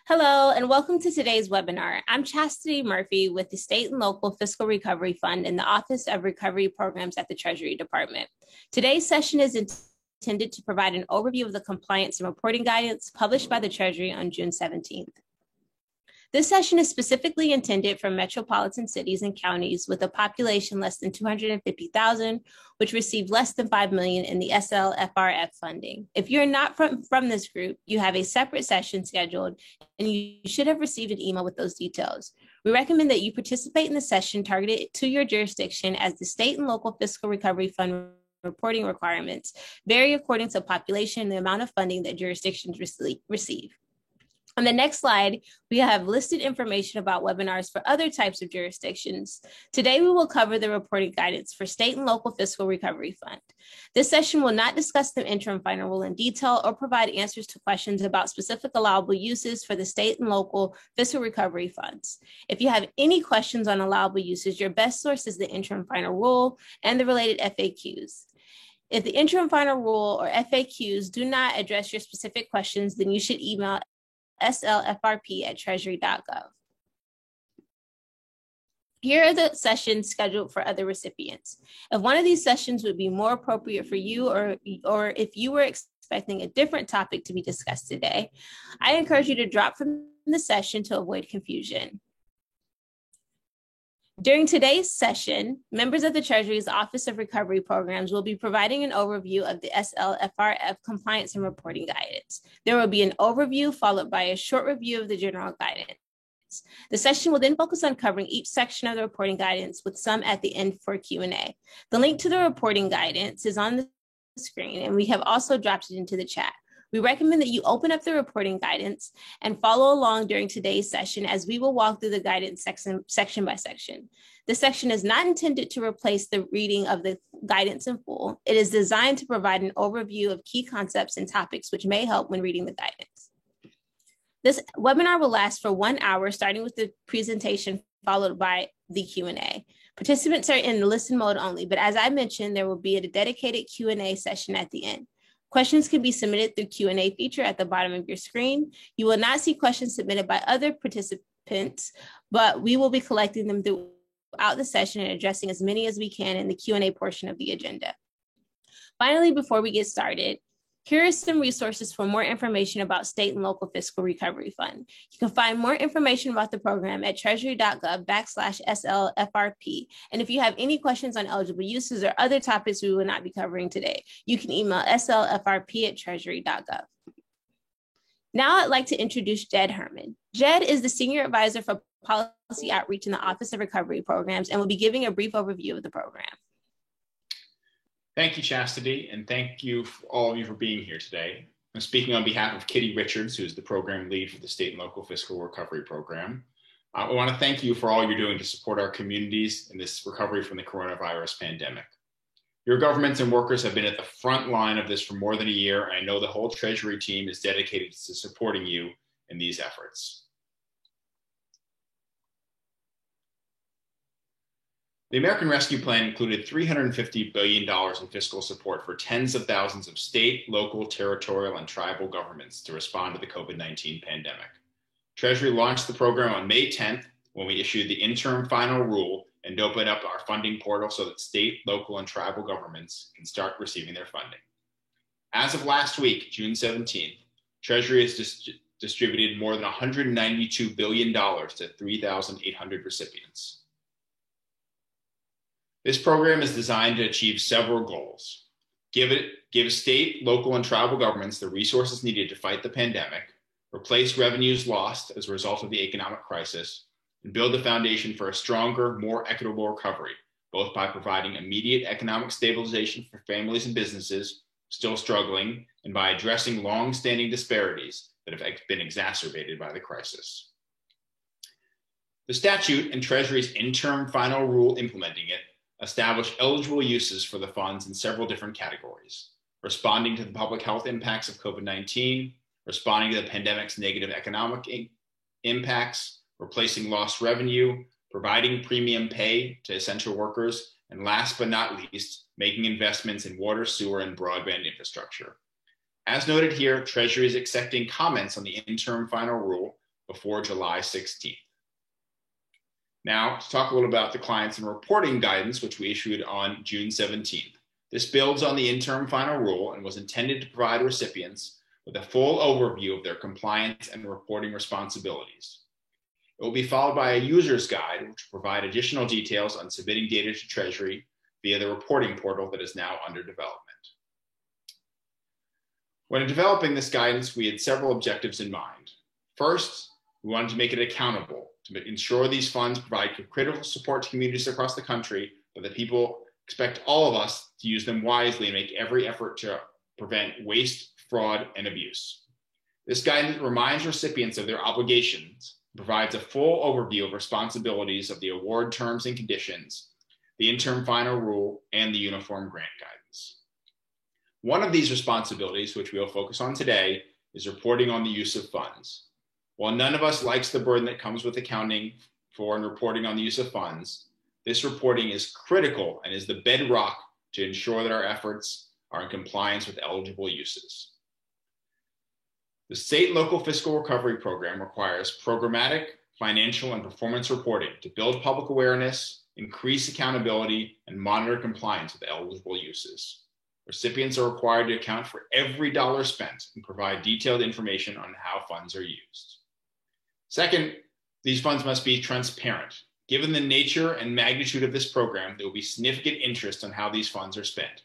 Hello, and welcome to today's webinar. I'm Chastity Murphy with the State and Local Fiscal Recovery Fund in the Office of Recovery Programs at the Treasury Department. Today's session is intended to provide an overview of the compliance and reporting guidance published by the Treasury on June 17th. This session is specifically intended for metropolitan cities and counties with a population less than 250,000, which receive less than 5 million in the SLFRF funding. If you're not from this group, you have a separate session scheduled and you should have received an email with those details. We recommend that you participate in the session targeted to your jurisdiction, as the state and local fiscal recovery fund reporting requirements vary according to population and the amount of funding that jurisdictions receive. On the next slide, we have listed information about webinars for other types of jurisdictions. Today, we will cover the reporting guidance for state and local fiscal recovery fund. This session will not discuss the interim final rule in detail or provide answers to questions about specific allowable uses for the state and local fiscal recovery funds. If you have any questions on allowable uses, your best source is the interim final rule and the related FAQs. If the interim final rule or FAQs do not address your specific questions, then you should email slfrp@treasury.gov. Here are the sessions scheduled for other recipients. If one of these sessions would be more appropriate for you, or if you were expecting a different topic to be discussed today, I encourage you to drop from the session to avoid confusion. During today's session, members of the Treasury's Office of Recovery Programs will be providing an overview of the SLFRF compliance and reporting guidance. There will be an overview followed by a short review of the general guidance. The session will then focus on covering each section of the reporting guidance, with some at the end for Q&A. The link to the reporting guidance is on the screen, and we have also dropped it into the chat. We recommend that you open up the reporting guidance and follow along during today's session, as we will walk through the guidance section by section. This section is not intended to replace the reading of the guidance in full. It is designed to provide an overview of key concepts and topics which may help when reading the guidance. This webinar will last for 1 hour, starting with the presentation followed by the Q&A. Participants are in listen mode only, but as I mentioned, there will be a dedicated Q&A session at the end. Questions can be submitted through Q&A feature at the bottom of your screen. You will not see questions submitted by other participants, but we will be collecting them throughout the session and addressing as many as we can in the Q&A portion of the agenda. Finally, before we get started, here are some resources for more information about State and Local Fiscal Recovery Fund. You can find more information about the program at treasury.gov/SLFRP. And if you have any questions on eligible uses or other topics we will not be covering today, you can email slfrp@treasury.gov. Now I'd like to introduce Jed Herman. Jed is the Senior Advisor for Policy Outreach in the Office of Recovery Programs and will be giving a brief overview of the program. Thank you, Chastity, and thank you, all of you, for being here today. I'm speaking on behalf of Kitty Richards, who is the program lead for the State and Local Fiscal Recovery Program. I want to thank you for all you're doing to support our communities in this recovery from the coronavirus pandemic. Your governments and workers have been at the front line of this for more than a year, and I know the whole Treasury team is dedicated to supporting you in these efforts. The American Rescue Plan included $350 billion in fiscal support for tens of thousands of state, local, territorial, and tribal governments to respond to the COVID-19 pandemic. Treasury launched the program on May 10th, when we issued the interim final rule and opened up our funding portal so that state, local, and tribal governments can start receiving their funding. As of last week, June 17th, Treasury has distributed more than $192 billion to 3,800 recipients. This program is designed to achieve several goals. Give state, local, and tribal governments the resources needed to fight the pandemic, replace revenues lost as a result of the economic crisis, and build the foundation for a stronger, more equitable recovery, both by providing immediate economic stabilization for families and businesses still struggling, and by addressing long-standing disparities that have been exacerbated by the crisis. The statute and Treasury's interim final rule implementing it establish eligible uses for the funds in several different categories: responding to the public health impacts of COVID-19, responding to the pandemic's negative economic impacts, replacing lost revenue, providing premium pay to essential workers, and last but not least, making investments in water, sewer, and broadband infrastructure. As noted here, Treasury is accepting comments on the interim final rule before July 16th. Now, to talk a little about the clients and reporting guidance, which we issued on June 17th. This builds on the interim final rule and was intended to provide recipients with a full overview of their compliance and reporting responsibilities. It will be followed by a user's guide, which will provide additional details on submitting data to Treasury via the reporting portal that is now under development. When developing this guidance, we had several objectives in mind. First, we wanted to make it accountable to ensure these funds provide critical support to communities across the country, but that people expect all of us to use them wisely and make every effort to prevent waste, fraud, and abuse. This guidance reminds recipients of their obligations, provides a full overview of responsibilities of the award terms and conditions, the interim final rule, and the uniform grant guidance. One of these responsibilities, which we will focus on today, is reporting on the use of funds. While none of us likes the burden that comes with accounting for and reporting on the use of funds, this reporting is critical and is the bedrock to ensure that our efforts are in compliance with eligible uses. The State and Local Fiscal Recovery Program requires programmatic, financial, and performance reporting to build public awareness, increase accountability, and monitor compliance with eligible uses. Recipients are required to account for every dollar spent and provide detailed information on how funds are used. Second, these funds must be transparent. Given the nature and magnitude of this program, there will be significant interest on how these funds are spent.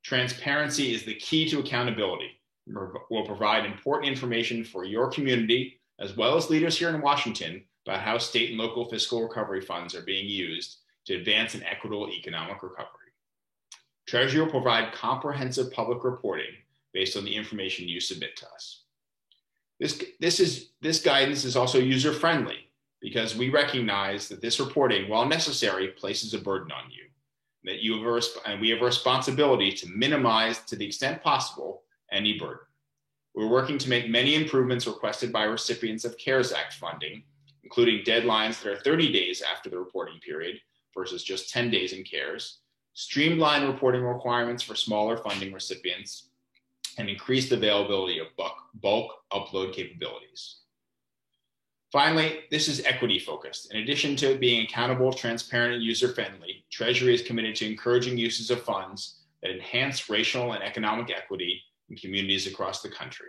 Transparency is the key to accountability and will provide important information for your community, as well as leaders here in Washington, about how state and local fiscal recovery funds are being used to advance an equitable economic recovery. Treasury will provide comprehensive public reporting based on the information you submit to us. This guidance is also user-friendly because we recognize that this reporting, while necessary, places a burden on you. And we have a responsibility to minimize, to the extent possible, any burden. We're working to make many improvements requested by recipients of CARES Act funding, including deadlines that are 30 days after the reporting period versus just 10 days in CARES, streamline reporting requirements for smaller funding recipients, and increased availability of bulk upload capabilities. Finally, this is equity focused. In addition to being accountable, transparent, and user-friendly, Treasury is committed to encouraging uses of funds that enhance racial and economic equity in communities across the country.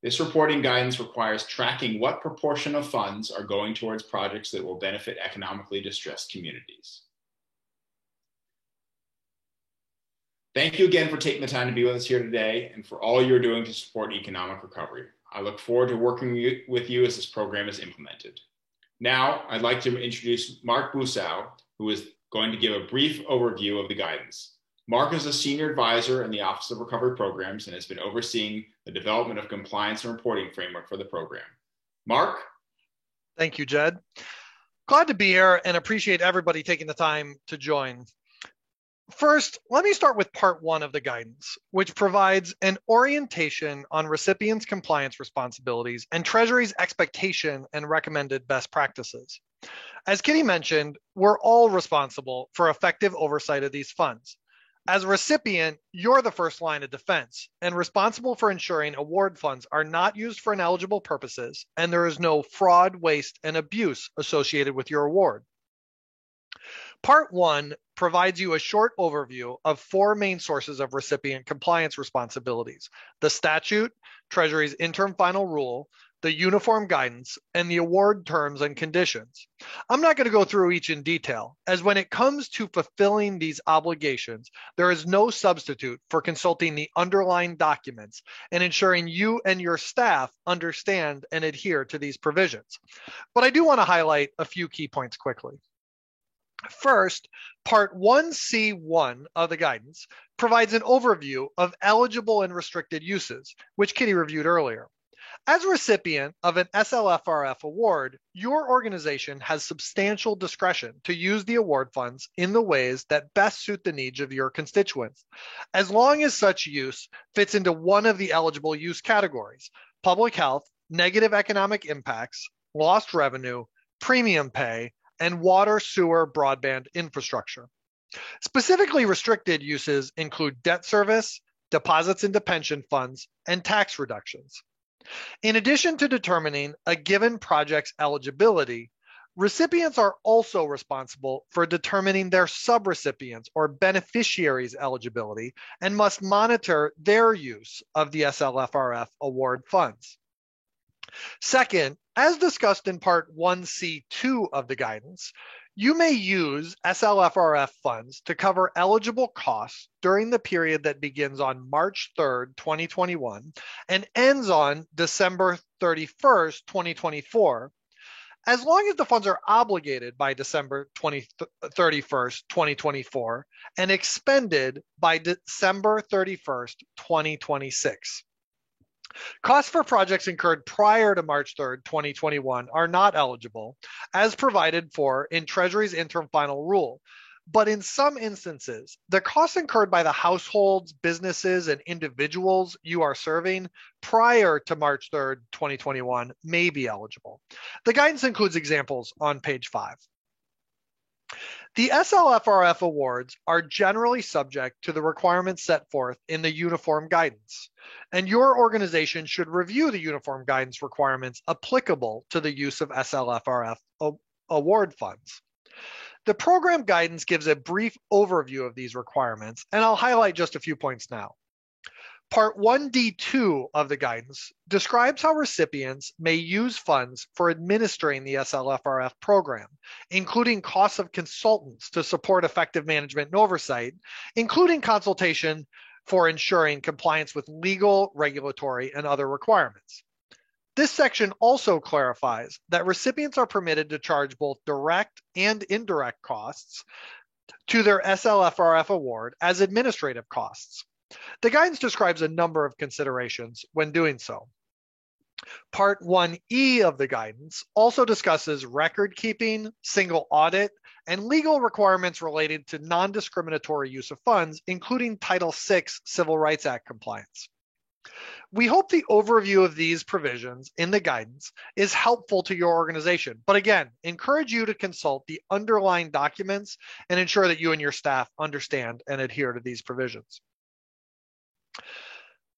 This reporting guidance requires tracking what proportion of funds are going towards projects that will benefit economically distressed communities. Thank you again for taking the time to be with us here today and for all you're doing to support economic recovery. I look forward to working with you as this program is implemented. Now, I'd like to introduce Mark Busow, who is going to give a brief overview of the guidance. Mark is a senior advisor in the Office of Recovery Programs and has been overseeing the development of compliance and reporting framework for the program. Mark? Thank you, Jed. Glad to be here and appreciate everybody taking the time to join. First, let me start with part one of the guidance, which provides an orientation on recipients' compliance responsibilities and Treasury's expectation and recommended best practices. As Kitty mentioned, we're all responsible for effective oversight of these funds. As a recipient, you're the first line of defense and responsible for ensuring award funds are not used for ineligible purposes and there is no fraud, waste, and abuse associated with your award. Part one provides you a short overview of four main sources of recipient compliance responsibilities: the statute, Treasury's interim final rule, the uniform guidance, and the award terms and conditions. I'm not going to go through each in detail, as when it comes to fulfilling these obligations, there is no substitute for consulting the underlying documents and ensuring you and your staff understand and adhere to these provisions. But I do want to highlight a few key points quickly. First, Part 1C1 of the guidance provides an overview of eligible and restricted uses, which Kitty reviewed earlier. As a recipient of an SLFRF award, your organization has substantial discretion to use the award funds in the ways that best suit the needs of your constituents, as long as such use fits into one of the eligible use categories: public health, negative economic impacts, lost revenue, premium pay, and water, sewer, broadband infrastructure. Specifically restricted uses include debt service, deposits into pension funds, and tax reductions. In addition to determining a given project's eligibility, recipients are also responsible for determining their subrecipients or beneficiaries' eligibility and must monitor their use of the SLFRF award funds. Second, as discussed in Part 1C2 of the guidance, you may use SLFRF funds to cover eligible costs during the period that begins on March 3rd, 2021 and ends on December 31st, 2024, as long as the funds are obligated by December 31st, 2024 and expended by December 31st, 2026. Costs for projects incurred prior to March 3rd, 2021 are not eligible, as provided for in Treasury's interim final rule. But in some instances, the costs incurred by the households, businesses, and individuals you are serving prior to March 3rd, 2021 may be eligible. The guidance includes examples on page 5. The SLFRF awards are generally subject to the requirements set forth in the uniform guidance, and your organization should review the uniform guidance requirements applicable to the use of SLFRF award funds. The program guidance gives a brief overview of these requirements, and I'll highlight just a few points now. Part 1D2 of the guidance describes how recipients may use funds for administering the SLFRF program, including costs of consultants to support effective management and oversight, including consultation for ensuring compliance with legal, regulatory, and other requirements. This section also clarifies that recipients are permitted to charge both direct and indirect costs to their SLFRF award as administrative costs. The guidance describes a number of considerations when doing so. Part 1E of the guidance also discusses record keeping, single audit, and legal requirements related to non-discriminatory use of funds, including Title VI Civil Rights Act compliance. We hope the overview of these provisions in the guidance is helpful to your organization, but again, encourage you to consult the underlying documents and ensure that you and your staff understand and adhere to these provisions.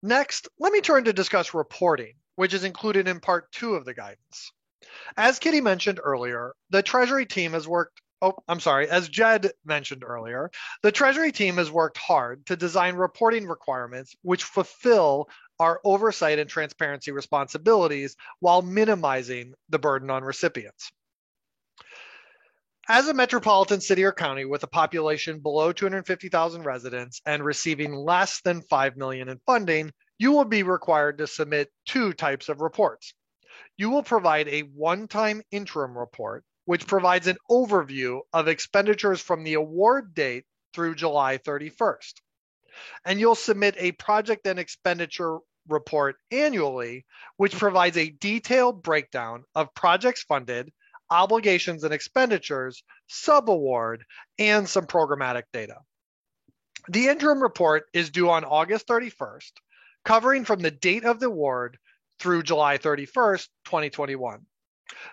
Next, let me turn to discuss reporting, which is included in Part 2 of the guidance. As Kitty mentioned earlier, the Treasury team has worked, as Jed mentioned earlier, the Treasury team has worked hard to design reporting requirements which fulfill our oversight and transparency responsibilities while minimizing the burden on recipients. As a metropolitan city or county with a population below 250,000 residents and receiving less than $5 million in funding, you will be required to submit two types of reports. You will provide a one-time interim report, which provides an overview of expenditures from the award date through July 31st. And you'll submit a project and expenditure report annually, which provides a detailed breakdown of projects funded, obligations and expenditures, subaward, and some programmatic data. The interim report is due on August 31st, covering from the date of the award through July 31st, 2021.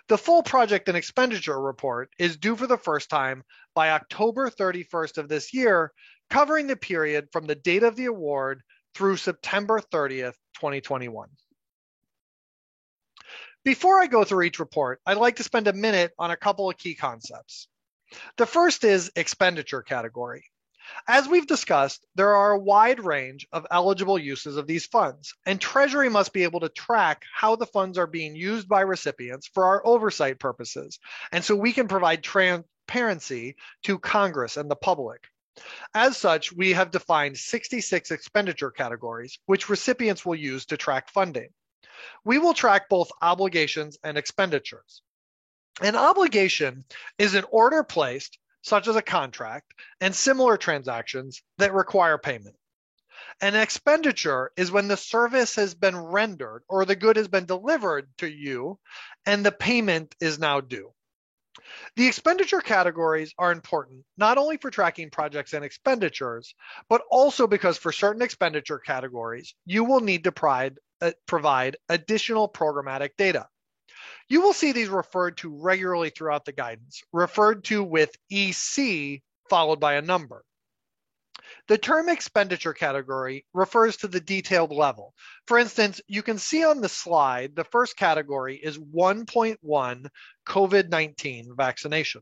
The full project and expenditure report is due for the first time by October 31st of this year, covering the period from the date of the award through September 30th, 2021. Before I go through each report, I'd like to spend a minute on a couple of key concepts. The first is expenditure category. As we've discussed, there are a wide range of eligible uses of these funds, and Treasury must be able to track how the funds are being used by recipients for our oversight purposes, and so we can provide transparency to Congress and the public. As such, we have defined 66 expenditure categories, which recipients will use to track funding. We will track both obligations and expenditures. An obligation is an order placed, such as a contract, and similar transactions that require payment. An expenditure is when the service has been rendered or the good has been delivered to you and the payment is now due. The expenditure categories are important not only for tracking projects and expenditures, but also because for certain expenditure categories, you will need to provide additional programmatic data. You will see these referred to regularly throughout the guidance, referred to with EC followed by a number. The term expenditure category refers to the detailed level. For instance, you can see on the slide, the first category is 1.1 COVID-19 vaccination.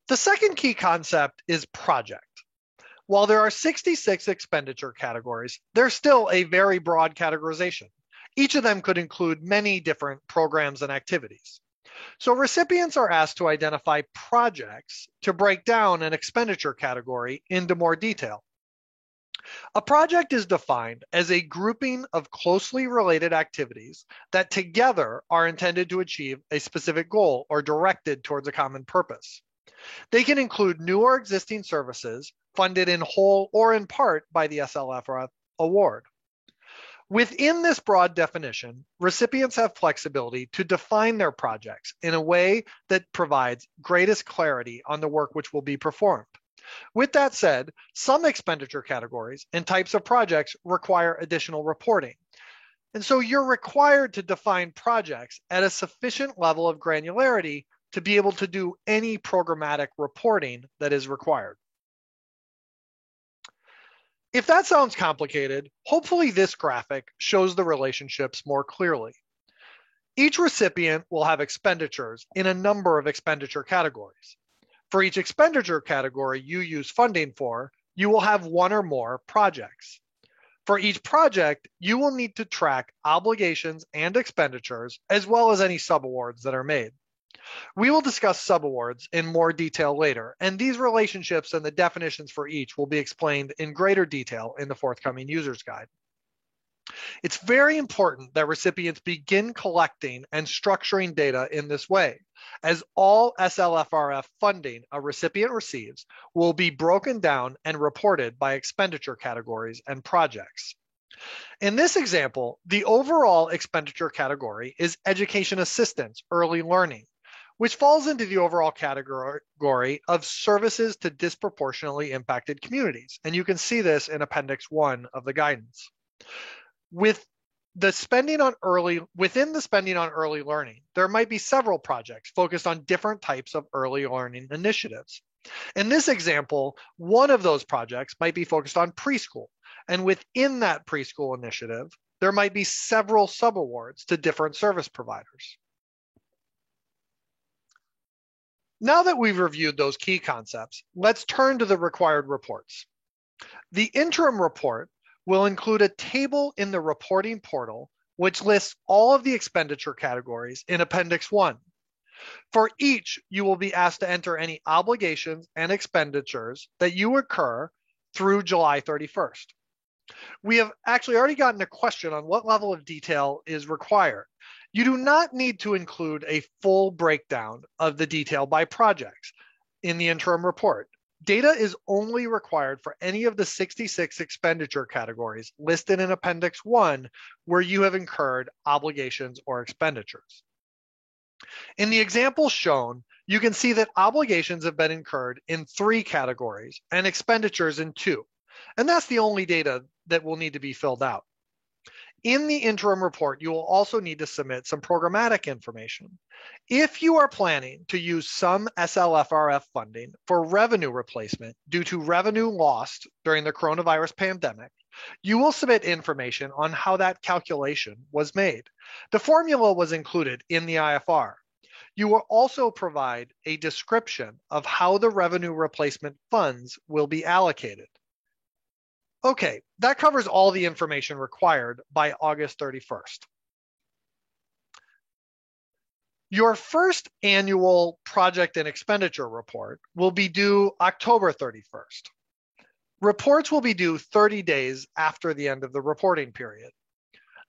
The second key concept is project. While there are 66 expenditure categories, there's still a very broad categorization. Each of them could include many different programs and activities. So recipients are asked to identify projects to break down an expenditure category into more detail. A project is defined as a grouping of closely related activities that together are intended to achieve a specific goal or directed towards a common purpose. They can include new or existing services funded in whole or in part by the SLFRF award. Within this broad definition, recipients have flexibility to define their projects in a way that provides greatest clarity on the work which will be performed. With that said, some expenditure categories and types of projects require additional reporting. And so you're required to define projects at a sufficient level of granularity to be able to do any programmatic reporting that is required. If that sounds complicated, hopefully this graphic shows the relationships more clearly. Each recipient will have expenditures in a number of expenditure categories. For each expenditure category you use funding for, you will have one or more projects. For each project, you will need to track obligations and expenditures, as well as any subawards that are made. We will discuss subawards in more detail later, and these relationships and the definitions for each will be explained in greater detail in the forthcoming user's guide. It's very important that recipients begin collecting and structuring data in this way, as all SLFRF funding a recipient receives will be broken down and reported by expenditure categories and projects. In this example, the overall expenditure category is education assistance, early learning, which falls into the overall category of services to disproportionately impacted communities. And you can see this in Appendix 1 of the guidance. Within the spending on early learning, there might be several projects focused on different types of early learning initiatives. In this example, one of those projects might be focused on preschool. And within that preschool initiative, there might be several subawards to different service providers. Now that we've reviewed those key concepts, let's turn to the required reports. The interim report will include a table in the reporting portal which lists all of the expenditure categories in Appendix 1. For each, you will be asked to enter any obligations and expenditures that you incur through July 31st. We have actually already gotten a question on what level of detail is required. You do not need to include a full breakdown of the detail by projects in the interim report. Data is only required for any of the 66 expenditure categories listed in Appendix 1 where you have incurred obligations or expenditures. In the example shown, you can see that obligations have been incurred in 3 categories and expenditures in 2. And that's the only data that will need to be filled out. In the interim report, you will also need to submit some programmatic information. If you are planning to use some SLFRF funding for revenue replacement due to revenue lost during the coronavirus pandemic, you will submit information on how that calculation was made. The formula was included in the IFR. You will also provide a description of how the revenue replacement funds will be allocated. Okay, that covers all the information required by August 31st. Your first annual project and expenditure report will be due October 31st. Reports will be due 30 days after the end of the reporting period.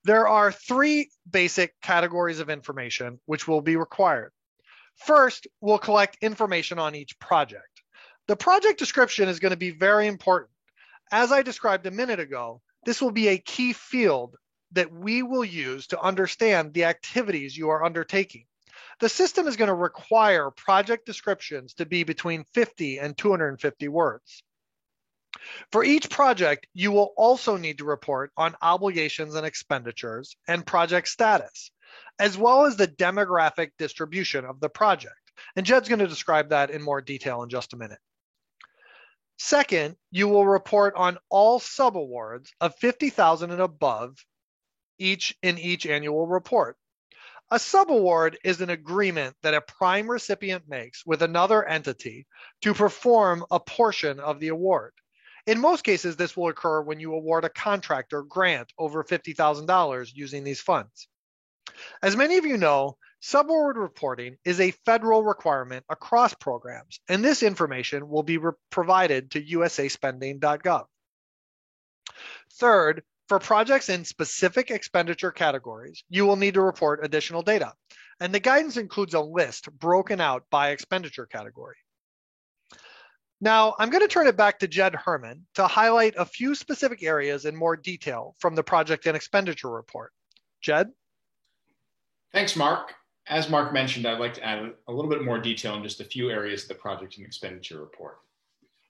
There are 3 basic categories of information which will be required. First, we'll collect information on each project. The project description is going to be very important. As I described a minute ago, this will be a key field that we will use to understand the activities you are undertaking. The system is going to require project descriptions to be between 50 and 250 words. For each project, you will also need to report on obligations and expenditures and project status, as well as the demographic distribution of the project. And Jed's going to describe that in more detail in just a minute. Second, you will report on all subawards of $50,000 and above in each annual report. A subaward is an agreement that a prime recipient makes with another entity to perform a portion of the award. In most cases, this will occur when you award a contract or grant over $50,000 using these funds. As many of you know, subaward reporting is a federal requirement across programs, and this information will be provided to usaspending.gov. Third, for projects in specific expenditure categories, you will need to report additional data, and the guidance includes a list broken out by expenditure category. Now, I'm going to turn it back to Jed Herman to highlight a few specific areas in more detail from the project and expenditure report. Jed? Thanks, Mark. As Mark mentioned, I'd like to add a little bit more detail in just a few areas of the project and expenditure report.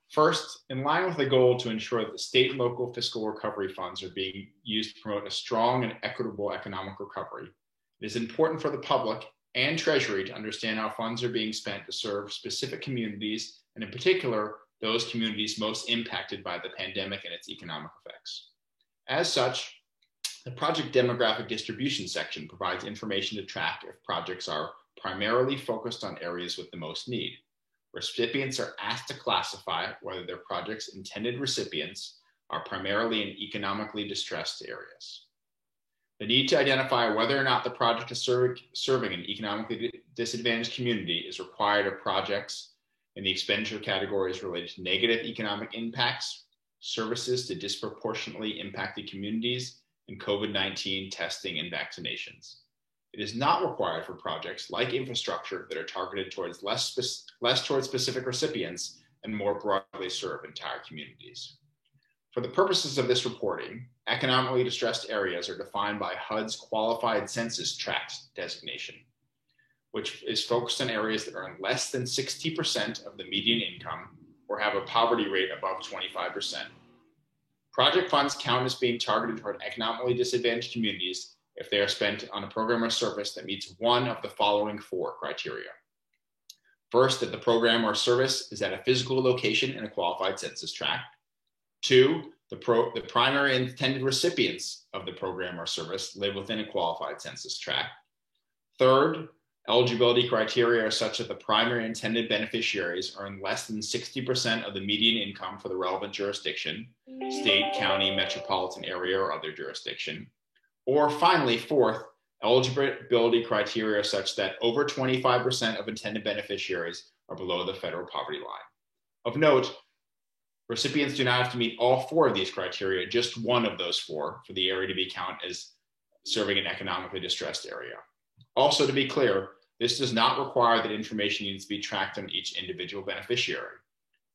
First, in line with the goal to ensure that the state and local fiscal recovery funds are being used to promote a strong and equitable economic recovery, it is important for the public and Treasury to understand how funds are being spent to serve specific communities, and in particular, those communities most impacted by the pandemic and its economic effects. As such, the project demographic distribution section provides information to track if projects are primarily focused on areas with the most need. Recipients are asked to classify whether their project's intended recipients are primarily in economically distressed areas. The need to identify whether or not the project is serving an economically disadvantaged community is required of projects in the expenditure categories related to negative economic impacts, services to disproportionately impacted communities, and COVID-19 testing and vaccinations. It is not required for projects like infrastructure that are targeted towards less towards specific recipients and more broadly serve entire communities. For the purposes of this reporting, economically distressed areas are defined by HUD's Qualified Census Tract designation, which is focused on areas that earn less than 60% of the median income or have a poverty rate above 25%. Project funds count as being targeted toward economically disadvantaged communities if they are spent on a program or service that meets one of the following four criteria. First, that the program or service is at a physical location in a qualified census tract. Two, the primary intended recipients of the program or service live within a qualified census tract. Third, eligibility criteria are such that the primary intended beneficiaries earn less than 60% of the median income for the relevant jurisdiction, state, county, metropolitan area, or other jurisdiction. Or finally, fourth, eligibility criteria are such that over 25% of intended beneficiaries are below the federal poverty line. Of note, recipients do not have to meet all four of these criteria, just one of those four for the area to be counted as serving an economically distressed area. Also, to be clear, this does not require that information needs to be tracked on each individual beneficiary.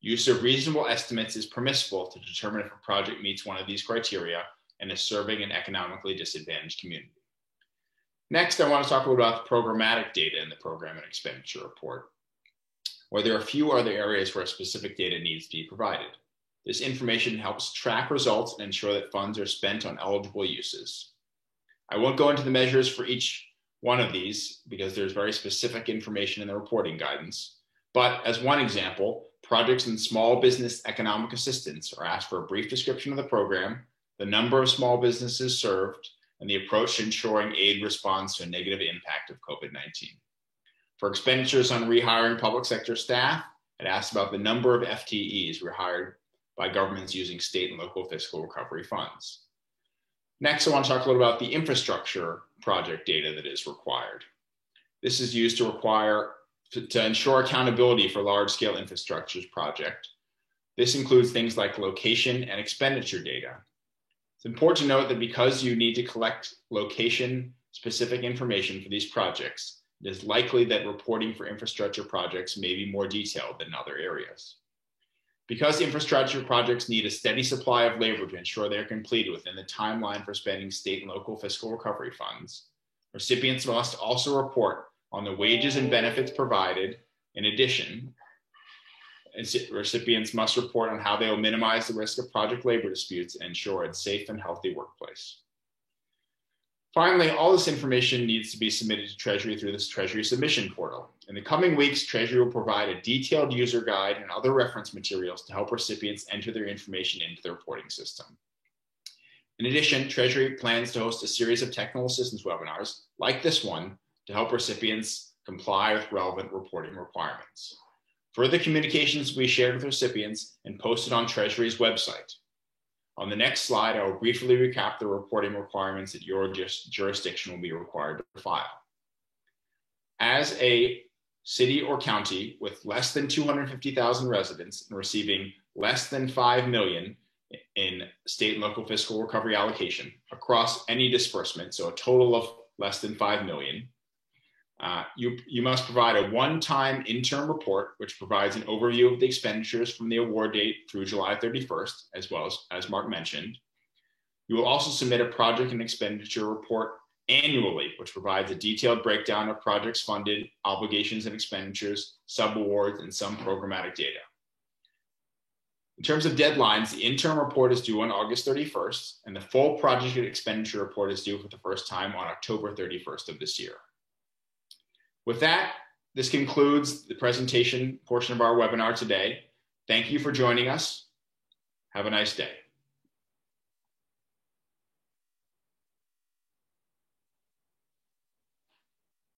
Use of reasonable estimates is permissible to determine if a project meets one of these criteria and is serving an economically disadvantaged community. Next, I want to talk a little about the programmatic data in the program and expenditure report, where there are a few other areas where specific data needs to be provided. This information helps track results and ensure that funds are spent on eligible uses. I won't go into the measures for each one of these because there's very specific information in the reporting guidance. But as one example, projects in small business economic assistance are asked for a brief description of the program, the number of small businesses served, and the approach to ensuring aid responds to a negative impact of COVID-19. For expenditures on rehiring public sector staff, it asks about the number of FTEs rehired by governments using state and local fiscal recovery funds. Next, I want to talk a little about the infrastructure project data that is required. This is used to ensure accountability for large-scale infrastructure project. This includes things like location and expenditure data. It's important to note that because you need to collect location-specific information for these projects, it is likely that reporting for infrastructure projects may be more detailed than other areas. Because infrastructure projects need a steady supply of labor to ensure they are completed within the timeline for spending state and local fiscal recovery funds, recipients must also report on the wages and benefits provided. In addition, recipients must report on how they will minimize the risk of project labor disputes and ensure a safe and healthy workplace. Finally, all this information needs to be submitted to Treasury through this Treasury submission portal. In the coming weeks, Treasury will provide a detailed user guide and other reference materials to help recipients enter their information into the reporting system. In addition, Treasury plans to host a series of technical assistance webinars like this one to help recipients comply with relevant reporting requirements. Further communications will be shared with recipients and posted on Treasury's website. On the next slide, I will briefly recap the reporting requirements that your jurisdiction will be required to file. As a city or county with less than 250,000 residents and receiving less than 5 million in state and local fiscal recovery allocation across any disbursement, so a total of less than 5 million, you must provide a one-time interim report, which provides an overview of the expenditures from the award date through July 31st, as well as Mark mentioned. You will also submit a project and expenditure report annually, which provides a detailed breakdown of projects funded, obligations and expenditures, subawards, and some programmatic data. In terms of deadlines, the interim report is due on August 31st, and the full project and expenditure report is due for the first time on October 31st of this year. With that, this concludes the presentation portion of our webinar today. Thank you for joining us. Have a nice day.